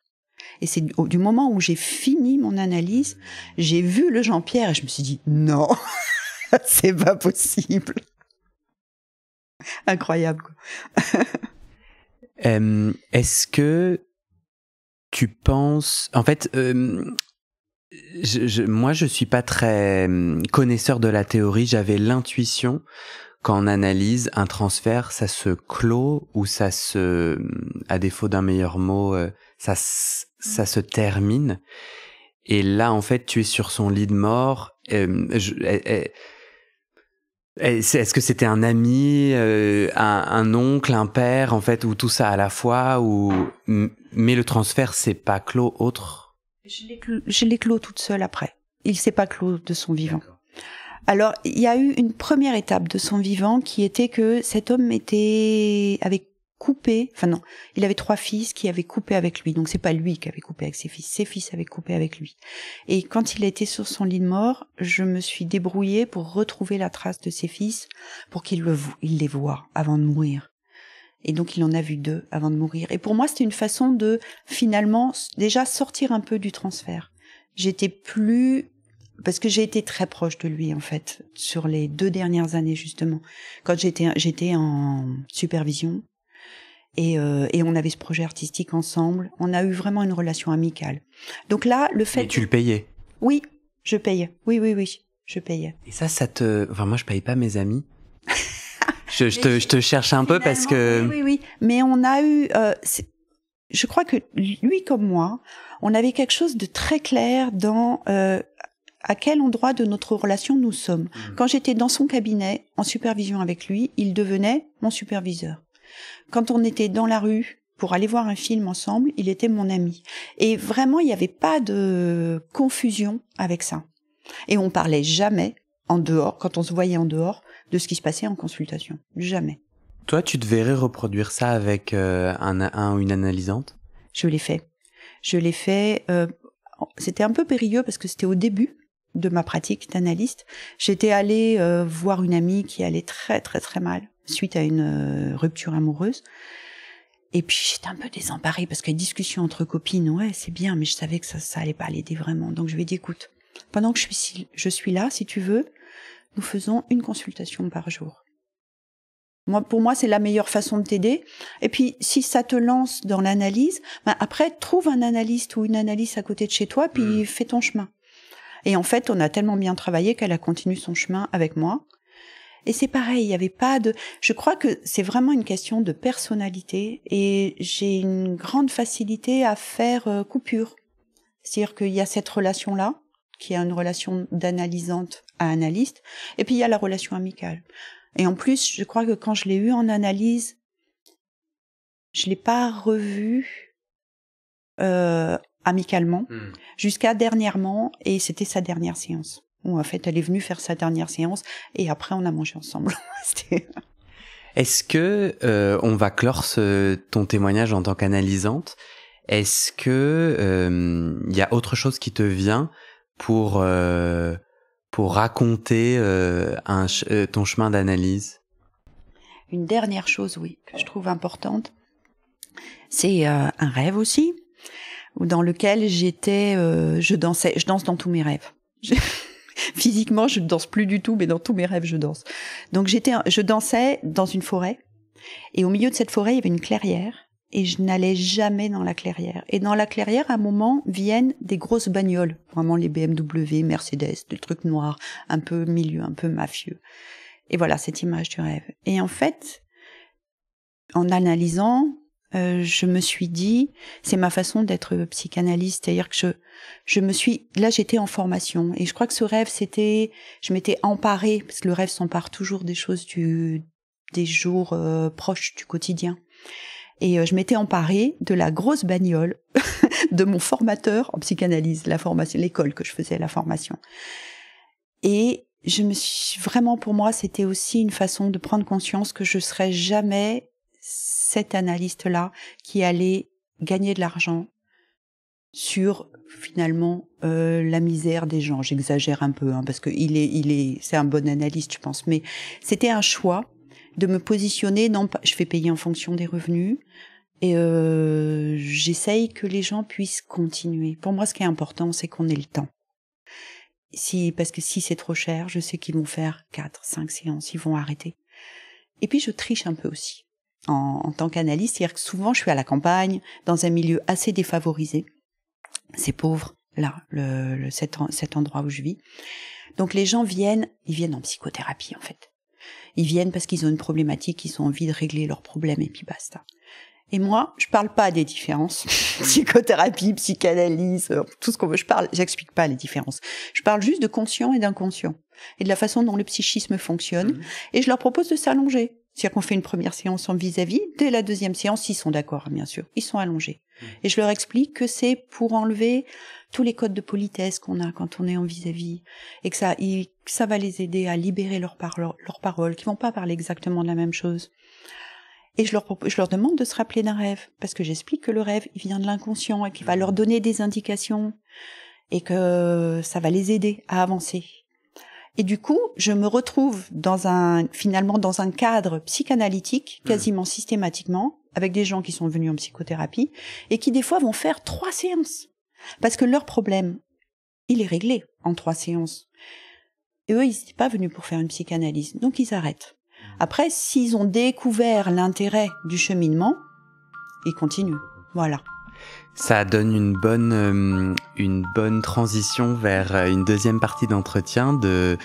Et c'est du moment où j'ai fini mon analyse, j'ai vu le Jean-Pierre et je me suis dit, non, c'est pas possible. Incroyable, quoi. Est-ce que tu penses... En fait, moi, je suis pas très connaisseur de la théorie. J'avais l'intuition qu'en analyse, un transfert, ça se clôt ou ça se... À défaut d'un meilleur mot... ça se termine. Et là, en fait, tu es sur son lit de mort. Est-ce que c'était un ami, un oncle, un père, en fait, ou tout ça à la fois, mais le transfert, c'est pas clos autre? Je l'ai clos toute seule après. Il s'est pas clos de son vivant. D'accord. Alors, il y a eu une première étape de son vivant qui était que cet homme avait coupé, enfin non, il avait 3 fils qui avaient coupé avec lui, donc c'est pas lui qui avait coupé avec ses fils avaient coupé avec lui. Et quand il a été sur son lit de mort, je me suis débrouillée pour retrouver la trace de ses fils, pour qu'il les voie avant de mourir. Et donc il en a vu 2 avant de mourir. Et pour moi, c'était une façon de, finalement, déjà sortir un peu du transfert. Parce que j'ai été très proche de lui, en fait, sur les 2 dernières années, justement. Quand j'étais en supervision, et on avait ce projet artistique ensemble. On a eu vraiment une relation amicale. Donc là, le fait... Et tu le payais? Oui, je payais. Oui, je payais. Et ça Enfin, moi, je paye pas mes amis. je te cherche un peu parce que... Oui. Mais on a eu... je crois que lui comme moi, on avait quelque chose de très clair dans... à quel endroit de notre relation nous sommes. Quand j'étais dans son cabinet, en supervision avec lui, il devenait mon superviseur. Quand on était dans la rue pour aller voir un film ensemble, il était mon ami. Et vraiment, il n'y avait pas de confusion avec ça. Et on parlait jamais en dehors, quand on se voyait en dehors, de ce qui se passait en consultation. Jamais. Toi, tu te verrais reproduire ça avec un ou une analysante? Je l'ai fait. C'était un peu périlleux parce que c'était au début. de ma pratique d'analyste, j'étais allée voir une amie qui allait très très très mal suite à une rupture amoureuse. Et puis j'étais un peu désemparée parce que les discussions entre copines, ouais, c'est bien, mais je savais que ça allait pas l'aider vraiment. Donc je lui ai dit, écoute, pendant que je suis là, si tu veux, nous faisons une consultation par jour. Pour moi, c'est la meilleure façon de t'aider. Et puis, si ça te lance dans l'analyse, après, trouve un analyste ou une analyste à côté de chez toi, puis fais ton chemin. Et en fait, on a tellement bien travaillé qu'elle a continué son chemin avec moi. Et c'est pareil, il n'y avait pas de... Je crois que c'est vraiment une question de personnalité et j'ai une grande facilité à faire coupure. C'est-à-dire qu'il y a cette relation-là, qui est une relation d'analysante à analyste, et puis il y a la relation amicale. Et en plus, je crois que quand je l'ai eu en analyse, je l'ai pas revu amicalement jusqu'à dernièrement, et c'était sa dernière séance. Où en fait, elle est venue faire sa dernière séance, et après on a mangé ensemble. Est-ce que on va clore ton témoignage en tant qu'analysante? Est-ce que y a autre chose qui te vient pour raconter ton chemin d'analyse? Une dernière chose, oui, que je trouve importante, c'est un rêve aussi, dans lequel je danse dans tous mes rêves. Physiquement, je ne danse plus du tout, mais dans tous mes rêves, je danse. Donc je dansais dans une forêt, et au milieu de cette forêt, il y avait une clairière, et je n'allais jamais dans la clairière. Et dans la clairière, à un moment, viennent des grosses bagnoles, vraiment les BMW, Mercedes, des trucs noirs, un peu milieu, un peu mafieux. Et voilà, cette image du rêve. Et en fait, en analysant, je me suis dit, c'est ma façon d'être psychanalyste, c'est-à-dire que là j'étais en formation, et je crois que ce rêve je m'étais emparée, parce que le rêve s'empare toujours des choses des jours proches du quotidien. Et je m'étais emparée de la grosse bagnole de mon formateur en psychanalyse, l'école que je faisais, la formation. Et vraiment, pour moi, c'était aussi une façon de prendre conscience que je serais jamais cet analyste-là qui allait gagner de l'argent sur, finalement, la misère des gens. J'exagère un peu, parce que c'est un bon analyste, je pense. Mais c'était un choix de me positionner, je fais payer en fonction des revenus, et j'essaye que les gens puissent continuer. Pour moi, ce qui est important, c'est qu'on ait le temps. Parce que si c'est trop cher, je sais qu'ils vont faire 4, 5 séances, ils vont arrêter. Et puis je triche un peu aussi, en tant qu'analyste, c'est-à-dire que souvent je suis à la campagne, dans un milieu assez défavorisé. C'est pauvre, là, cet endroit où je vis. Donc les gens viennent en psychothérapie en fait. Ils viennent parce qu'ils ont une problématique, ils ont envie de régler leurs problèmes et puis basta. Et moi, je parle pas des différences. Psychothérapie, psychanalyse, tout ce qu'on veut. J'explique pas les différences. Je parle juste de conscient et d'inconscient. Et de la façon dont le psychisme fonctionne. Et je leur propose de s'allonger. C'est-à-dire qu'on fait une première séance en vis-à-vis. Dès la deuxième séance, s'ils sont d'accord, bien sûr, ils sont allongés. Et je leur explique que c'est pour enlever tous les codes de politesse qu'on a quand on est en vis-à-vis. Et que ça va les aider à libérer leurs paroles, qui vont pas parler exactement de la même chose. Et je leur demande de se rappeler d'un rêve, parce que j'explique que le rêve, il vient de l'inconscient et qu'il va leur donner des indications et que ça va les aider à avancer. Et du coup, je me retrouve finalement dans un cadre psychanalytique, quasiment systématiquement, avec des gens qui sont venus en psychothérapie et qui des fois vont faire 3 séances. Parce que leur problème, il est réglé en 3 séances. Et eux, ils n'étaient pas venus pour faire une psychanalyse, donc ils arrêtent. Après, s'ils ont découvert l'intérêt du cheminement, ils continuent. Voilà. Ça donne une bonne transition vers une deuxième partie d'entretien de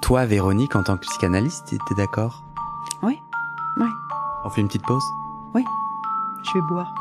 toi, Véronique, en tant que psychanalyste. T'es d'accord? Oui. On fait une petite pause? Oui. Je vais boire.